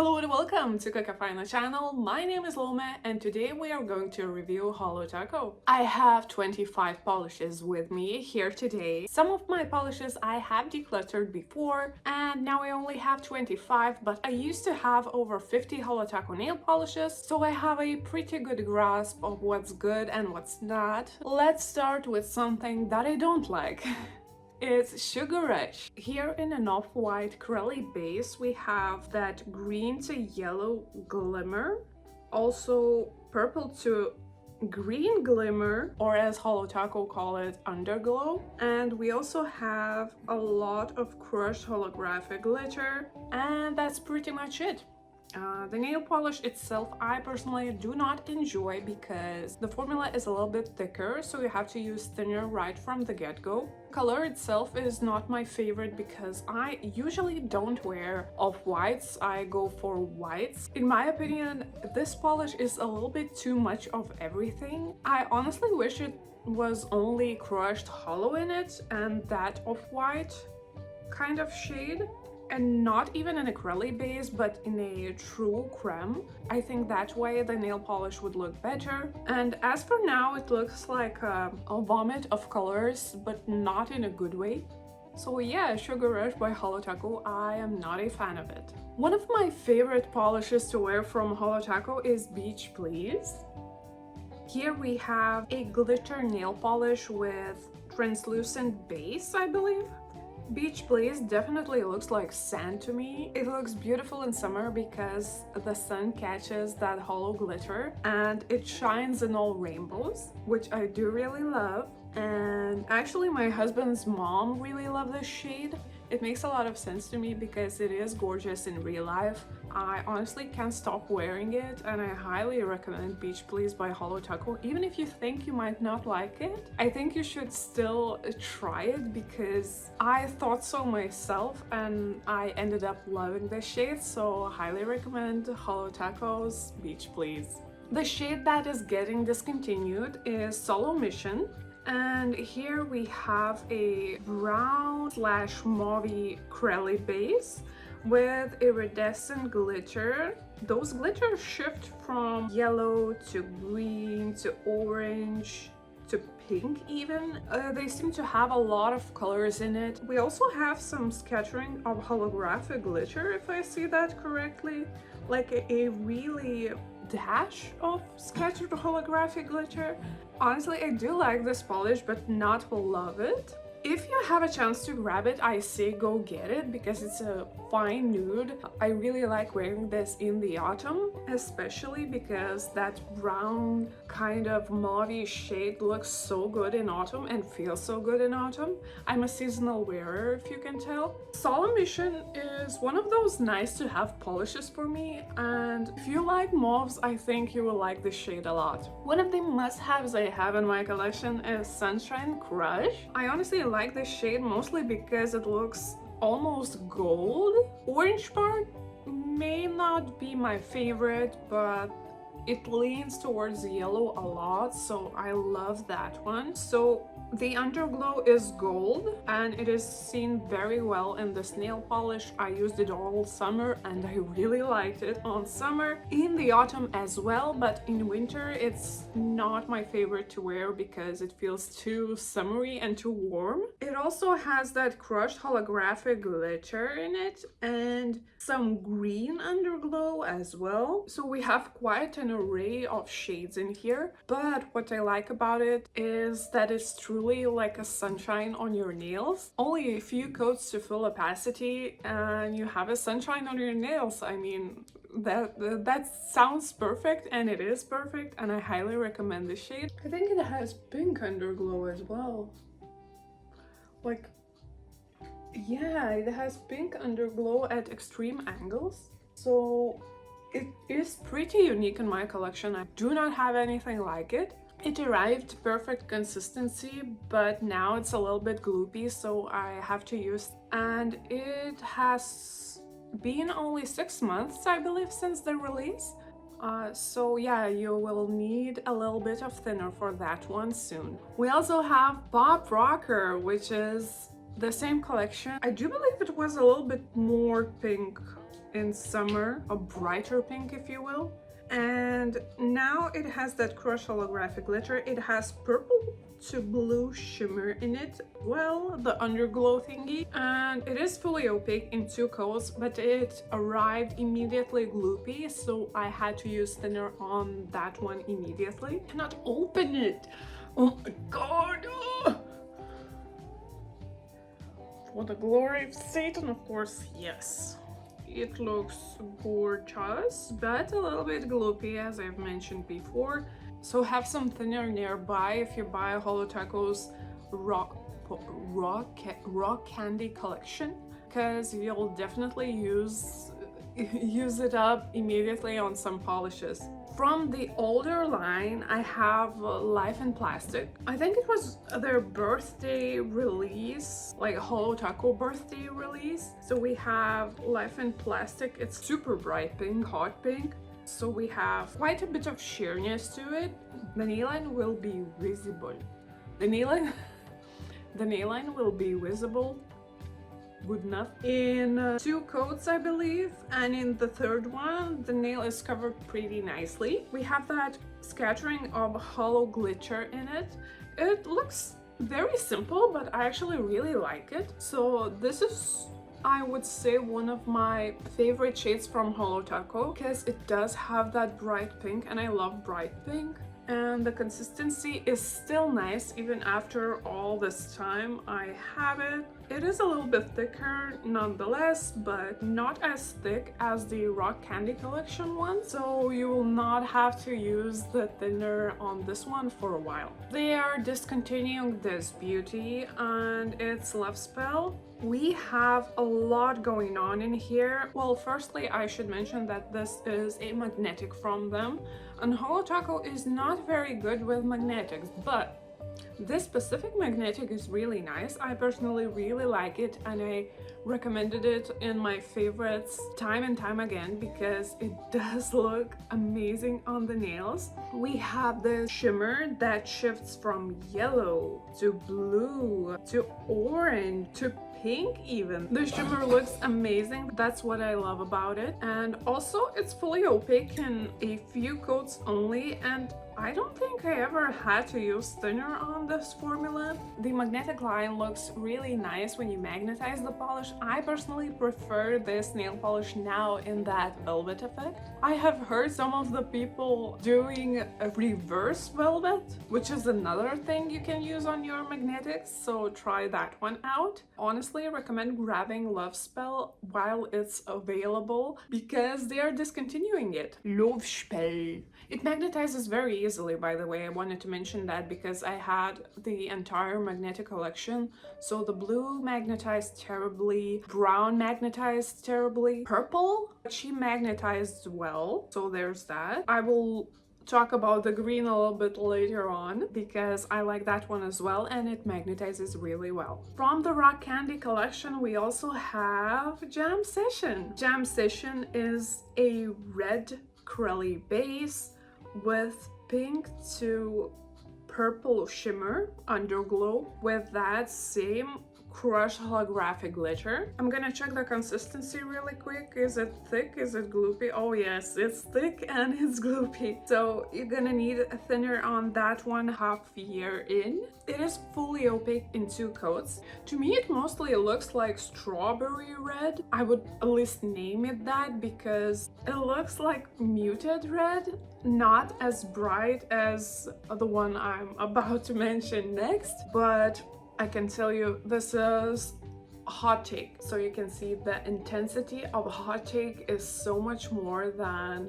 Hello and welcome to Coca channel. My name is Lome and today we are going to review Holo Taco. I have 25 polishes with me here today. Some of my polishes I have decluttered before and now I only have 25, but I used to have over 50 Holo Taco nail polishes, so I have a pretty good grasp of what's good and what's not. Let's start with something that I don't like. It's Sugar Rush. Here in an off-white curly base, we have that green to yellow glimmer, also purple to green glimmer, or as Holo Taco call it, underglow. And we also have a lot of crushed holographic glitter, and that's pretty much it. The nail polish itself I personally do not enjoy because the formula is a little bit thicker, so you have to use thinner right from the get-go. Color itself is not my favorite because I usually don't wear off-whites, I go for whites. In my opinion, this polish is a little bit too much of everything. I honestly wish it was only crushed hollow in it and that off-white kind of shade, and not even in a curly base, but in a true creme. I think that way the nail polish would look better. And as for now, it looks like a vomit of colors, but not in a good way. So yeah, Sugar Rush by Holo Taco, I am not a fan of it. One of my favorite polishes to wear from Holo Taco is Beach Please. Here we have a glitter nail polish with translucent base, I believe. Beach Please definitely looks like sand to me. It looks beautiful in summer because the sun catches that hollow glitter and it shines in all rainbows, which I do really love. And actually my husband's mom really loved this shade. It makes a lot of sense to me because it is gorgeous in real life. I honestly can't stop wearing it and I highly recommend Beach Please by Holo Taco. Even if you think you might not like it, I think you should still try it because I thought so myself and I ended up loving this shade, so I highly recommend Holo Taco's Beach Please. The shade that is getting discontinued is Solo Mission. And here we have a brown / mauve curly base with iridescent glitter. Those glitters shift from yellow to green to orange to pink even. They seem to have a lot of colors in it. We also have some scattering of holographic glitter, if I see that correctly, like a really dash of scattered holographic glitter. Honestly, I do like this polish, but not love it. If you have a chance to grab it, I say go get it because it's a fine nude. I really like wearing this in the autumn, especially because that brown kind of mauve shade looks so good in autumn and feels so good in autumn. I'm a seasonal wearer, if you can tell. Solo Mission is one of those nice to have polishes for me, and if you like mauves, I think you will like this shade a lot. One of the must-haves I have in my collection is Sunshine Crush. I honestly like this shade mostly because it looks almost gold. Orange part may not be my favorite, but it leans towards yellow a lot, so I love that one. So the underglow is gold and it is seen very well in this nail polish. I used it all summer and I really liked it on summer, in the autumn as well, but in winter it's not my favorite to wear because it feels too summery and too warm. It also has that crushed holographic glitter in it and some green underglow as well. So we have quite an array of shades in here, but what I like about it is that it's truly like a sunshine on your nails. Only a few coats to full opacity and you have a sunshine on your nails. I mean, that sounds perfect, and it is perfect, and I highly recommend this shade. I think it has pink underglow as well. Like, yeah, it has pink underglow at extreme angles. So it is pretty unique in my collection. I do not have anything like it. It arrived perfect consistency, but now it's a little bit gloopy, so I have to use. And it has been only 6 months, I believe, since the release. So yeah, you will need a little bit of thinner for that one soon. We also have Pop Rocker, which is the same collection. I do believe it was a little bit more pink in summer, a brighter pink if you will. And now it has that crushed holographic glitter. It has purple to blue shimmer in it, well, the underglow thingy, and it is fully opaque in 2 coats, but it arrived immediately gloopy, so I had to use thinner on that one immediately. I cannot open it. Oh my god. Oh. For the glory of Satan, of course, yes. It looks gorgeous, but a little bit gloopy, as I've mentioned before. So have some thinner nearby if you buy Holo Taco's rock candy collection, because you'll definitely use it up immediately on some polishes. From the older line, I have Life in Plastic. I think it was their birthday release, like Holo Taco birthday release. So we have Life in Plastic. It's super bright pink, hot pink. So we have quite a bit of sheerness to it. The nail line will be visible. The nail line will be visible. Good enough. In 2 coats, I believe, and in the 3rd one, the nail is covered pretty nicely. We have that scattering of hollow glitter in it. It looks very simple, but I actually really like it. So this is, I would say, one of my favorite shades from Holo Taco, because it does have that bright pink, and I love bright pink. And the consistency is still nice even after all this time I have it. It is a little bit thicker nonetheless, but not as thick as the Rock Candy Collection one, so you will not have to use the thinner on this one for a while. They are discontinuing this beauty and its love spell. We have a lot going on in here. Well, firstly, I should mention that this is a magnetic from them, and Holo Taco is not very good with magnetics, but this specific magnetic is really nice. I personally really like it, and I recommended it in my favorites time and time again because it does look amazing on the nails. We have this shimmer that shifts from yellow to blue to orange to pink even. The shimmer looks amazing. That's what I love about it. And also it's fully opaque in a few coats only, and I don't think I ever had to use thinner on this formula. The magnetic line looks really nice when you magnetize the polish. I personally prefer this nail polish now in that velvet effect. I have heard some of the people doing a reverse velvet, which is another thing you can use on your magnetics, so try that one out. Honestly, I recommend grabbing Love Spell while it's available because they are discontinuing it. Love Spell. It magnetizes very easily, by the way. I wanted to mention that because I had the entire magnetic collection. So the blue magnetized terribly, brown magnetized terribly, purple, she magnetized well. So there's that. I will talk about the green a little bit later on because I like that one as well, and it magnetizes really well. From the Rock Candy collection, we also have Jam Session. Jam Session is a red curly base with pink to purple shimmer underglow with that same crushed holographic glitter. I'm gonna check the consistency really quick. Is it thick? Is it gloopy? Oh yes, it's thick and it's gloopy. So you're gonna need a thinner on that one half year in. It is fully opaque in 2 coats. To me, it mostly looks like strawberry red. I would at least name it that because it looks like muted red, not as bright as the one I'm about to mention next, but I can tell you this is Hot Take. So you can see the intensity of Hot Take is so much more than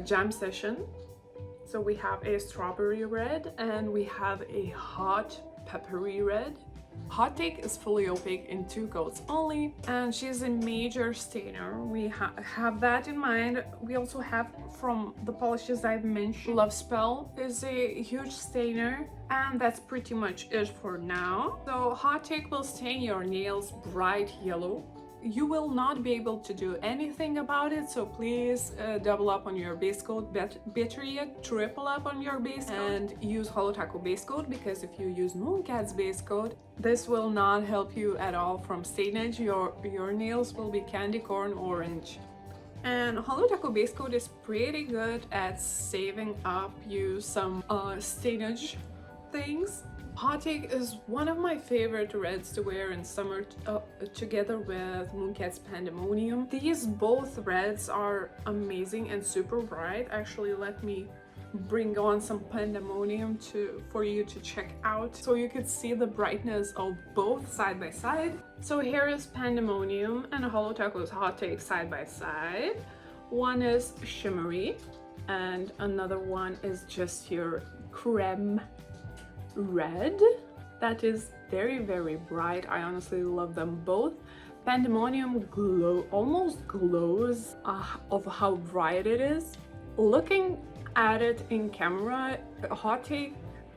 Jam Session. So we have a strawberry red and we have a hot peppery red. Hot Take is fully opaque in 2 coats only, and she's a major stainer. We have that in mind. We also have, from the polishes I've mentioned, Love Spell is a huge stainer, and that's pretty much it for now. So Hot Take will stain your nails bright yellow. you will not be able to do anything about it, so please double up on your base coat, better yet triple up on your base coat, and use Holo Taco base coat, because if you use Mooncat's base coat, this will not help you at all from stainage. Your nails will be candy corn orange. And Holo Taco base coat is pretty good at saving up you some stainage things. Hot Take is one of my favorite reds to wear in summer together with Mooncat's Pandemonium. These both reds are amazing and super bright. Actually, let me bring on some Pandemonium for you to check out so you could see the brightness of both side by side. So here is Pandemonium and Holo Taco's Hot Take side by side. One is shimmery and another one is just your creme red that is very, very bright. I honestly love them both. Pandemonium almost glows of how bright it is. Looking at it in camera, Hot Take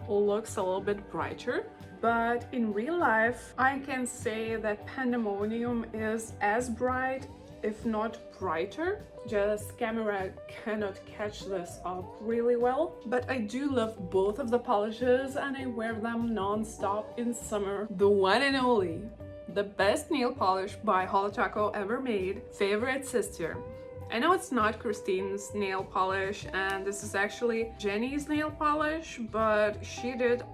looks a little bit brighter, but in real life I can say that Pandemonium is as bright, if not brighter. Just camera cannot catch this up really well, but I do love both of the polishes and I wear them non-stop in summer. The one and only, the best nail polish by Holo Taco ever made, Favorite Sister. I know it's not Christine's nail polish and this is actually Jenny's nail polish, but she did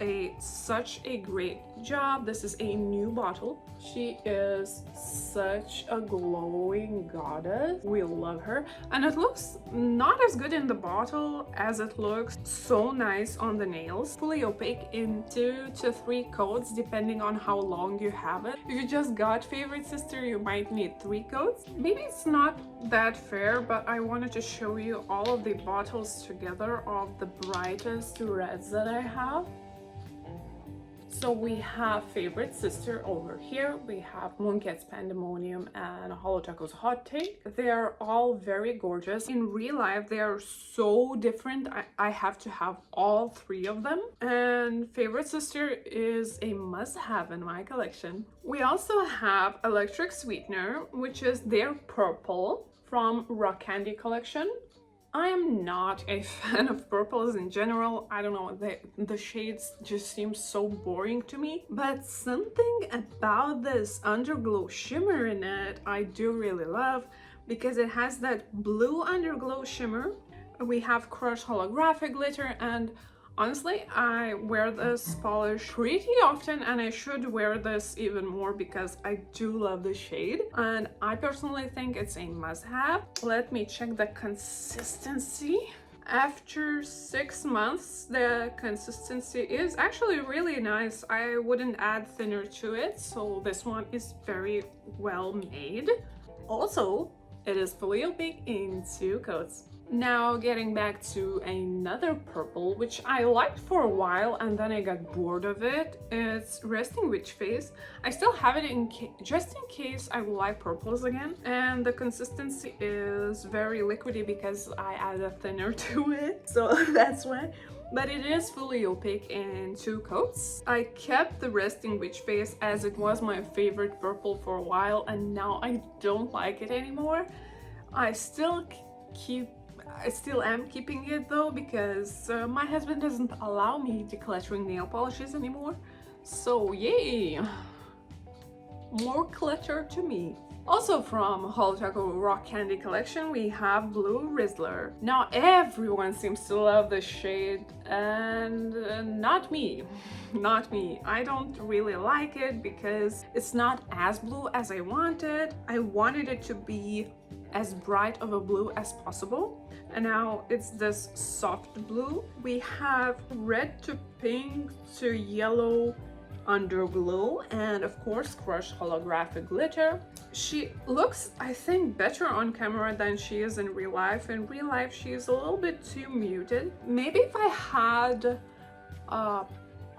such a great job. This is a new bottle. She is such a glowing goddess. We love her. And it looks not as good in the bottle as it looks so nice on the nails. Fully opaque in 2 to 3 coats depending on how long you have it. If you just got Favorite Sister, you might need 3 coats. Maybe it's not that fair, but I wanted to show you all of the bottles together of the brightest reds that I have. So we have Favorite Sister over here, we have Mooncat's Pandemonium and Holo Taco's Hot Take. They are all very gorgeous. In real life they are so different. I have to have all 3 of them, and Favorite Sister is a must-have in my collection. We also have Electric Sweetener, which is their purple from Rock Candy collection. I am not a fan of purples in general. I don't know, the shades just seem so boring to me. But something about this underglow shimmer in it I do really love, because it has that blue underglow shimmer. We have crushed holographic glitter, and honestly, I wear this polish pretty often and I should wear this even more because I do love the shade and I personally think it's a must-have. Let me check the consistency. After 6 months, the consistency is actually really nice. I wouldn't add thinner to it, so this one is very well made. Also, it is fully opaque in 2 coats. Now getting back to another purple, which I liked for a while and then I got bored of it. It's Resting Witch Face. I still have it just in case I like purples again. And the consistency is very liquidy because I added a thinner to it, so that's why. But it is fully opaque in 2 coats. I kept the Resting Witch Face as it was my favorite purple for a while and now I don't like it anymore. I still am keeping it though, because my husband doesn't allow me decluttering nail polishes anymore. So yay! More clutter to me. Also from Holo Taco Rock Candy collection, we have Blue Rizzler. Now everyone seems to love this shade and not me. Not me. I don't really like it because it's not as blue as I wanted. I wanted it to be as bright of a blue as possible, and now it's this soft blue. We have red to pink to yellow underglow, and of course crushed holographic glitter. She looks, I think, better on camera than she is in real life. In real life she is a little bit too muted. Maybe if I had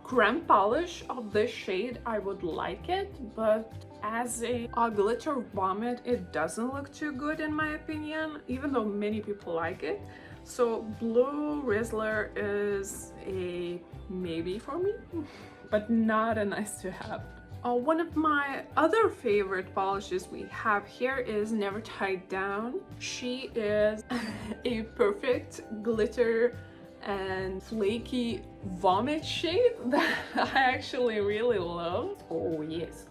creme polish of this shade I would like it, but as a glitter vomit it doesn't look too good in my opinion, even though many people like it. So Blue Rizzler is a maybe for me, but not a nice to have. One of my other favorite polishes we have here is Never Tied Down. She is a perfect glitter and flaky vomit shade that I actually really love. Oh yes,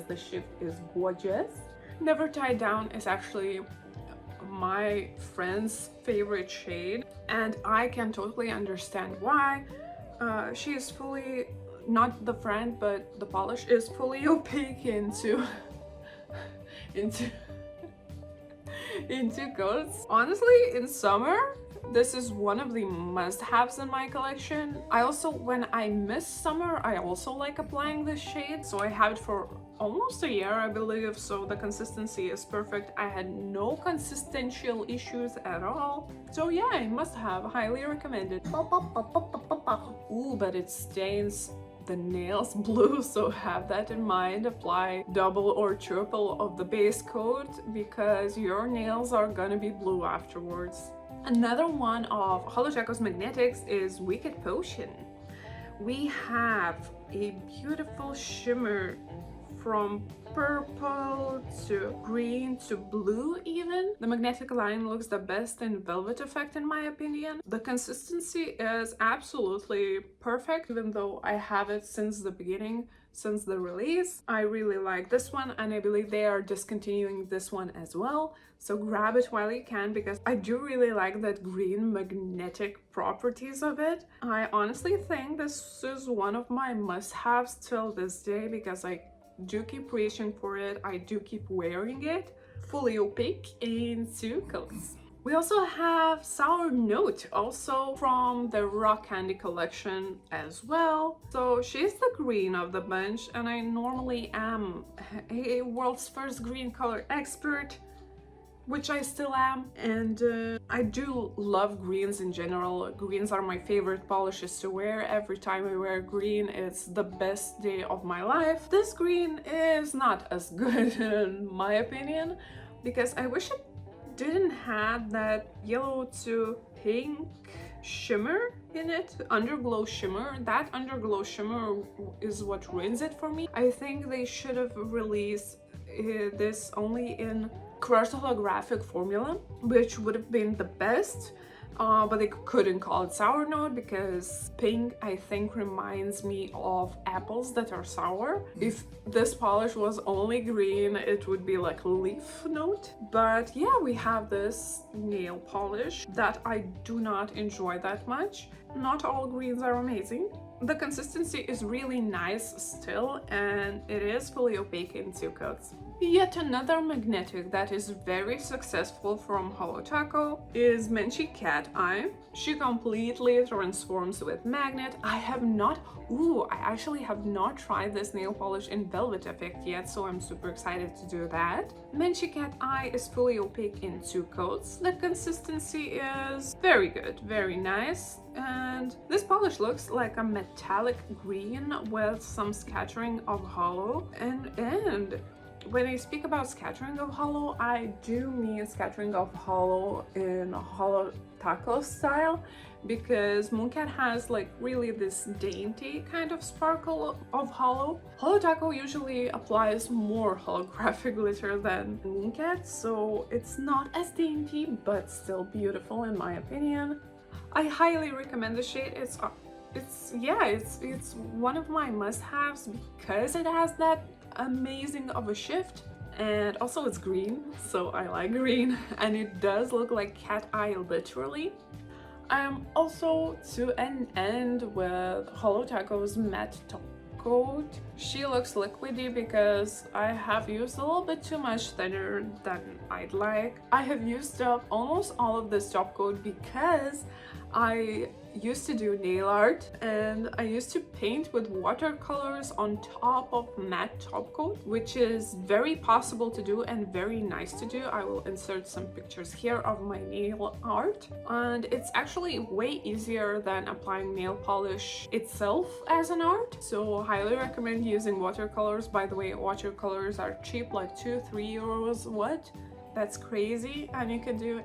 the shift is gorgeous. Never Tied Down is actually my friend's favorite shade, and I can totally understand why. She is fully, not the friend, but the polish is fully opaque into into coats. Honestly, in summer, this is one of the must-haves in my collection. I also, when I miss summer, I also like applying this shade, so I have it for almost a year, I believe, so the consistency is perfect. I had no consistential issues at all. So yeah, I must have, highly recommended. Ooh, but it stains the nails blue, so have that in mind. Apply double or triple of the base coat because your nails are gonna be blue afterwards. Another one of Holo Taco's magnetics is Wicked Potion. We have a beautiful shimmer from purple to green to blue even. The magnetic line looks the best in Velvet Effect in my opinion. The consistency is absolutely perfect, even though I have it since the beginning, since the release. I really like this one, and I believe they are discontinuing this one as well. So grab it while you can, because I do really like that green magnetic properties of it. I honestly think this is one of my must-haves till this day, because I do keep reaching for it, I do keep wearing it. Fully opaque in 2 coats. We also have Sour Note, also from the Rock Candy collection as well. So she's the green of the bunch, and I normally am a world's first green color expert, which I still am, and I do love greens in general. Greens are my favorite polishes to wear. Every time I wear green, it's the best day of my life. This green is not as good in my opinion, because I wish it didn't have that yellow to pink shimmer in it, underglow shimmer. That underglow shimmer is what ruins it for me. I think they should have released this only in crushed holographic formula, which would have been the best, but they couldn't call it Sour Note because pink, I think, reminds me of apples that are sour. If this polish was only green, it would be like Leaf Note. But yeah, we have this nail polish that I do not enjoy that much. Not all greens are amazing. The consistency is really nice still, and it is fully opaque in 2 coats. Yet another magnetic that is very successful from Holo Taco is Menchie Cat Eye. She completely transforms with magnet. I actually have not tried this nail polish in Velvet Effect yet, so I'm super excited to do that. Menchie Cat Eye is fully opaque in 2 coats. The consistency is very good, very nice. And this polish looks like a metallic green with some scattering of holo, and when I speak about scattering of holo, I do mean scattering of holo in Holo Taco style, because Mooncat has like really this dainty kind of sparkle of holo. Holo Taco usually applies more holographic glitter than Mooncat, so it's not as dainty but still beautiful in my opinion. I highly recommend the shade. It's one of my must-haves because it has that amazing of a shift, and also it's green, so I like green, and it does look like cat eye literally. I'm also to an end with Holo Taco's matte top coat. She looks liquidy because I have used a little bit too much thinner than I'd like. I have used up almost all of this top coat because I used to do nail art, and I used to paint with watercolors on top of matte top coat, which is very possible to do and very nice to do. I will insert some pictures here of my nail art, and it's actually way easier than applying nail polish itself as an art, so highly recommend using watercolors. By the way, watercolors are cheap, like 2-3 euros. What? That's crazy. And you can do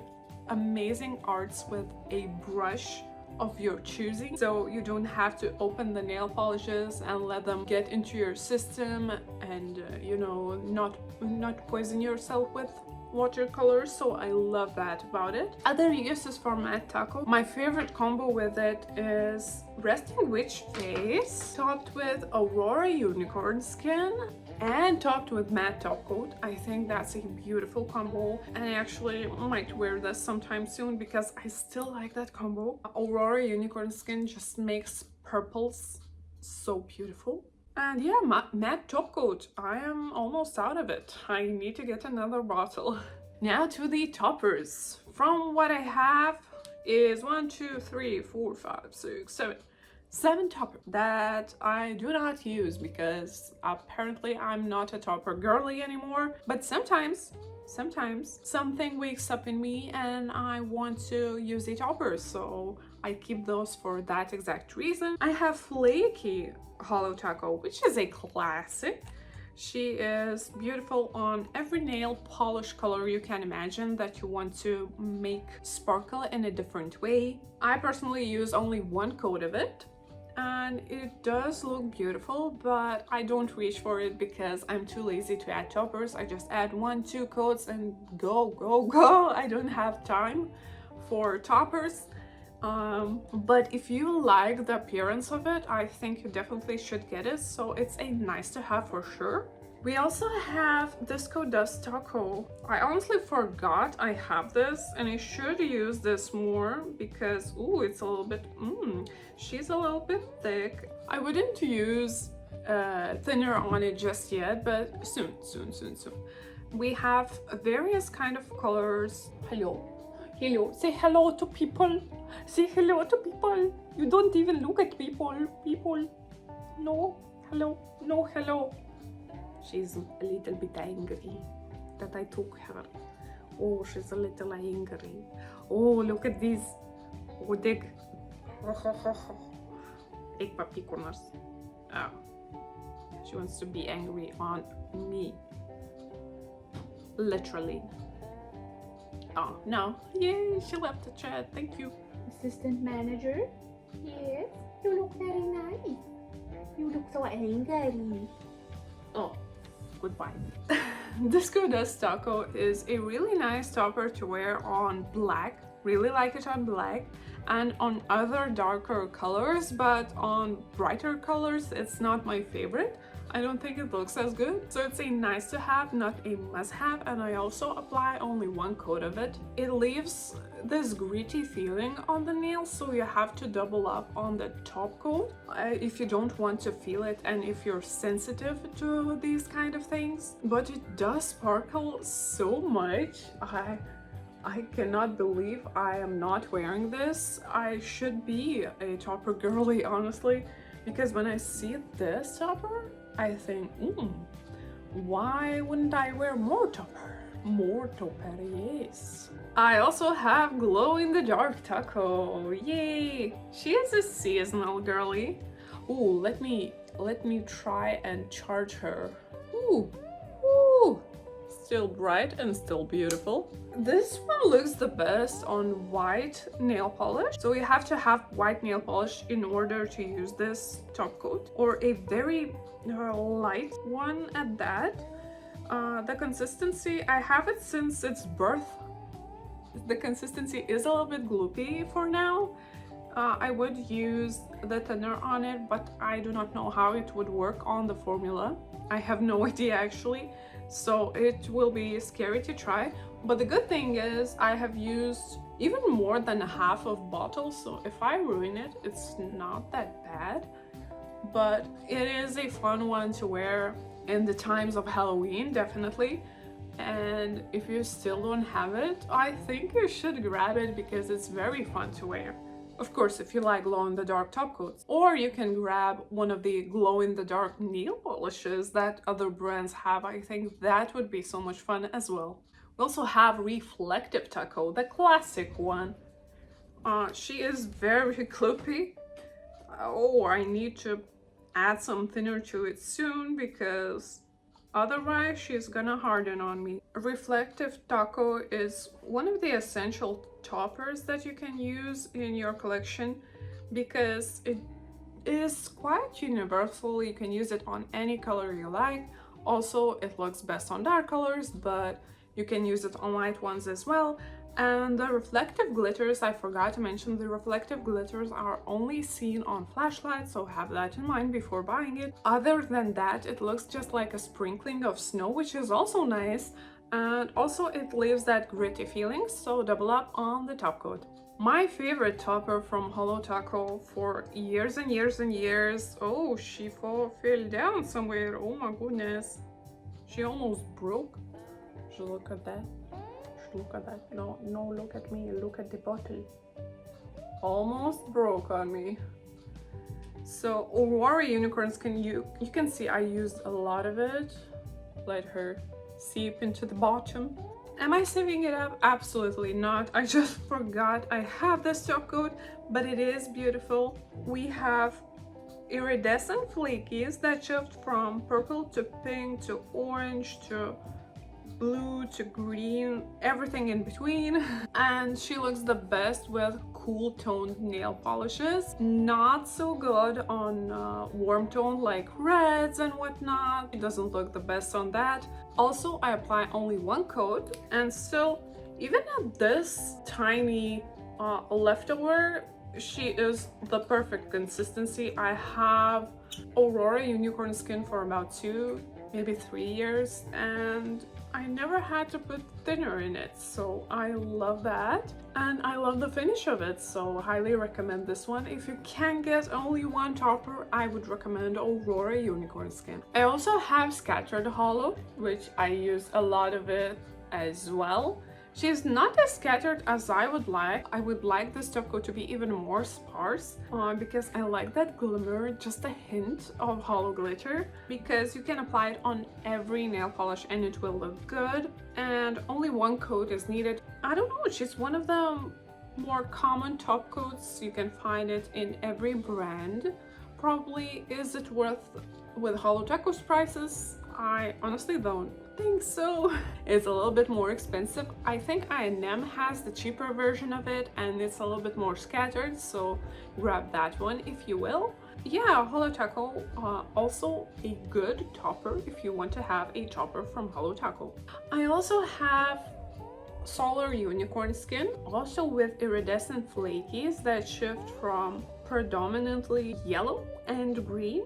amazing arts with a brush of your choosing, so you don't have to open the nail polishes and let them get into your system and you know, not poison yourself with watercolors. So I love that about it. Other uses for matte taco, my favorite combo with it is resting witch face topped with aurora unicorn skin and topped with matte top coat. I think that's a beautiful combo, and I actually might wear this sometime soon because I still like that combo. Aurora unicorn skin just makes purples so beautiful. And yeah, matte top coat, I am almost out of it. I need to get another bottle. Now to the toppers. From what I have is 1, 2, 3, 4, 5, 6, 7 toppers that I do not use because apparently I'm not a topper girly anymore. But sometimes something wakes up in me and I want to use a topper, so I keep those for that exact reason. I have flakie Holo Taco, which is a classic. She is beautiful on every nail polish color you can imagine that you want to make sparkle in a different way. I personally use only one coat of it, and it does look beautiful, but I don't reach for it because I'm too lazy to add toppers. I just add 1, 2 coats and go. I don't have time for toppers. But if you like the appearance of it, I think you definitely should get it, so it's a nice to have for sure. We also have Disco Dust Taco. I honestly forgot I have this, and I should use this more because, ooh, it's a little bit, she's a little bit thick. I wouldn't use thinner on it just yet, but soon. We have various kind of colors. Hello, say hello to people. Say hello to people. You don't even look at people. No, hello. She's a little bit angry that I took her. Oh, she's a little angry. Oh, look at this. Oh, dig. Egg puppy corners. Oh. She wants to be angry on me. Literally. Oh, no. Yay, she left the chat. Thank you. Assistant manager? Yes, you look very nice. You look so angry. Oh, goodbye. Disco Dust Taco is a really nice topper to wear on black. Really like it on black and on other darker colors, but on brighter colors it's not my favorite. I don't think it looks as good, so it's a nice to have, not a must have, and I also apply only one coat of it. It leaves this gritty feeling on the nails, so you have to double up on the top coat if you don't want to feel it and if you're sensitive to these kind of things. But it does sparkle so much. I cannot believe I am not wearing this. I should be a topper girly, honestly, because when I see this topper, I think, why wouldn't I wear more topper? More topper, yes. I also have Glow in the Dark Taco. Yay! She is a seasonal girly. Ooh, let me try and charge her. Ooh. Still bright and still beautiful. This one looks the best on white nail polish. So you have to have white nail polish in order to use this top coat, or a very light one at that. The consistency, I have it since its birth. The consistency is a little bit gloopy for now. I would use the thinner on it, but I do not know how it would work on the formula. I have no idea actually, so it will be scary to try. But the good thing is I have used even more than half of bottle, so if I ruin it, it's not that bad. But it is a fun one to wear in the times of Halloween, definitely. And if you still don't have it, I think you should grab it because it's very fun to wear. Of course, if you like glow-in-the-dark top coats. Or you can grab one of the glow-in-the-dark nail polishes that other brands have. I think that would be so much fun as well. We also have Reflective Taco, the classic one. She is very gloopy. Oh, I need to add some thinner to it soon because otherwise she's gonna harden on me. Reflective Taco is one of the essential toppers that you can use in your collection because it is quite universal. You can use it on any color you like. Also, it looks best on dark colors, but you can use it on light ones as well. And the reflective glitters, I forgot to mention, the reflective glitters are only seen on flashlights, so have that in mind before buying it. Other than that, it looks just like a sprinkling of snow, which is also nice. And also it leaves that gritty feeling, so double up on the top coat. My favorite topper from Holo Taco for years and years and years. Oh, she fell down somewhere. Oh my goodness. She almost broke. Just look at that. Look at that. No, look at me. Look at the bottle. Almost broke on me. So Aurora unicorn skin, you can see I used a lot of it. Let her seep into the bottom. Am I saving it up? Absolutely not. I just forgot I have this top coat, but it is beautiful. We have iridescent flakies that shift from purple to pink to orange to blue to green, everything in between. And she looks the best with cool toned nail polishes. Not so good on warm toned like reds and whatnot. It doesn't look the best on that. Also, I apply only one coat, and still, even at this tiny leftover, she is the perfect consistency. I have Aurora unicorn skin for about 2, maybe 3 years, and I never had to put thinner in it, so I love that. And I love the finish of it, so highly recommend this one. If you can get only one topper, I would recommend Aurora unicorn skin. I also have Scattered Holo, which I use a lot of it as well. She's not as scattered as I would like. I would like this top coat to be even more sparse because I like that glimmer, just a hint of holo glitter, because you can apply it on every nail polish and it will look good. And only one coat is needed. I don't know, she's one of the more common top coats. You can find it in every brand. Probably is it worth with Holo Taco's prices? I honestly don't think so. It's a little bit more expensive. I think I&M has the cheaper version of it and it's a little bit more scattered, so grab that one if you will. Yeah, Holo Taco, also a good topper if you want to have a topper from Holo Taco. I also have Solar Unicorn Skin, also with iridescent flakies that shift from predominantly yellow and green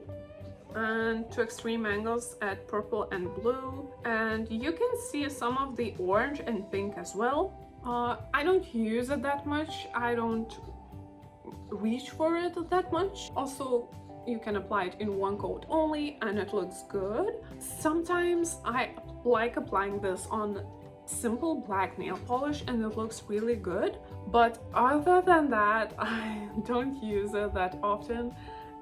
and to extreme angles at purple and blue, and you can see some of the orange and pink as well. I don't use it that much. I don't reach for it that much. Also, you can apply it in one coat only and it looks good. Sometimes I like applying this on simple black nail polish and it looks really good, but other than that, I don't use it that often.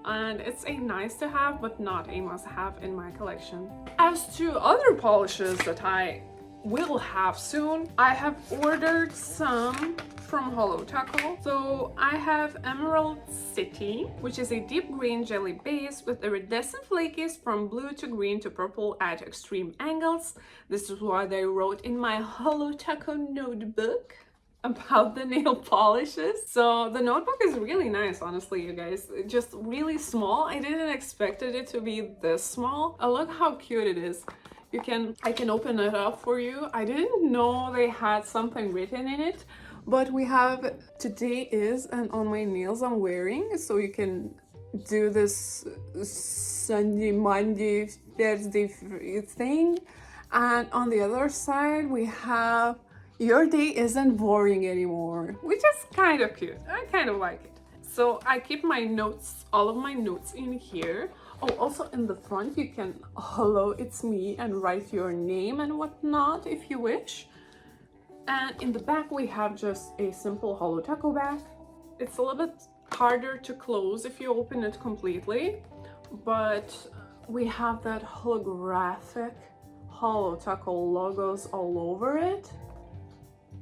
And it's a nice to have, but not a must have in my collection. As to other polishes that I will have soon, I have ordered some from Holo Taco. So I have Emerald City, which is a deep green jelly base with iridescent flakies from blue to green to purple at extreme angles. This is what I wrote in my Holo Taco notebook about the nail polishes. So the notebook is really nice, honestly, you guys. It's just really small. I didn't expect it to be this small. Look how cute it is. I can open it up for you. I didn't know they had something written in it, but we have today is and on my nails I'm wearing, so you can do this Sunday, Monday, Thursday thing. And on the other side we have your day isn't boring anymore, which is kind of cute. I kind of like it. So I keep my notes, all of my notes in here. Oh, also in the front you can hello, it's me, and write your name and whatnot if you wish. And in the back we have just a simple Holo Taco bag. It's a little bit harder to close if you open it completely, but we have that holographic Holo Taco logos all over it.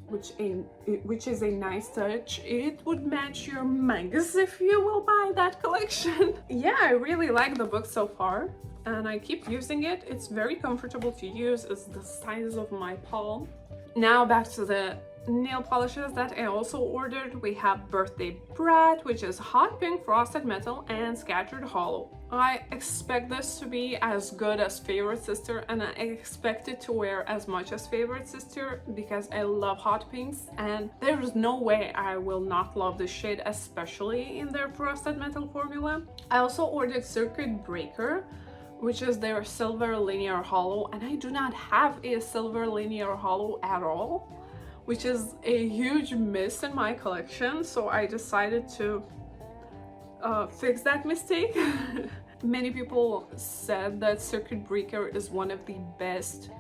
which is a nice touch. It would match your mangas if you will buy that collection. Yeah, I really like the book so far, and I keep using it. It's very comfortable to use. It's the size of my palm. Now back to the nail polishes that I also ordered. We have Birthday Brat, which is hot pink frosted metal and scattered hollow. I expect this to be as good as Favorite Sister, and I expect it to wear as much as Favorite Sister because I love hot pinks, and there's no way I will not love this shade, especially in their frosted metal formula. I also ordered Circuit Breaker, which is their silver linear hollow, and I do not have a silver linear hollow at all, which is a huge miss in my collection, so I decided to fix that mistake. Many people said that Circuit Breaker is one of the best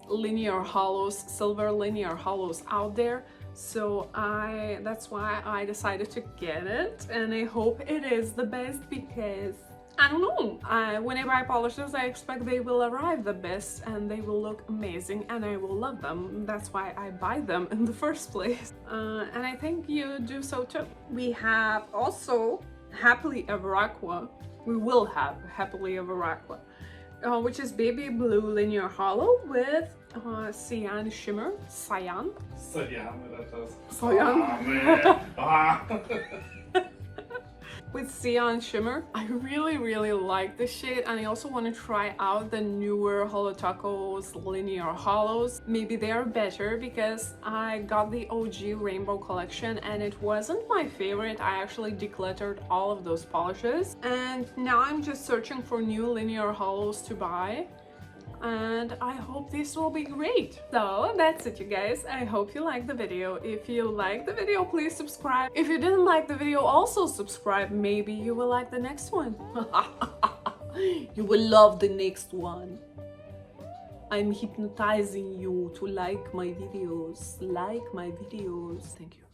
linear hollows, silver linear hollows out there, so that's why I decided to get it, and I hope it is the best because I don't know, when I buy polishes, I expect they will arrive the best and they will look amazing and I will love them. That's why I buy them in the first place. And I think you do so too. We have also Happily Ever Aqua. We will have Happily Ever Aqua, which is baby blue linear hollow with cyan shimmer. Cyan? With cyan shimmer. I really like this shade, and I also want to try out the newer Holo Taco's linear hollows. Maybe they are better because I got the OG rainbow collection and it wasn't my favorite. I actually decluttered all of those polishes, and now I'm just searching for new linear hollows to buy, and I hope this will be great. So that's it, you guys. I hope you liked the video. If you liked the video, please subscribe. If you didn't like the video, also subscribe. Maybe you will like the next one. You will love the next one. I'm hypnotizing you to like my videos. Like my videos. Thank you.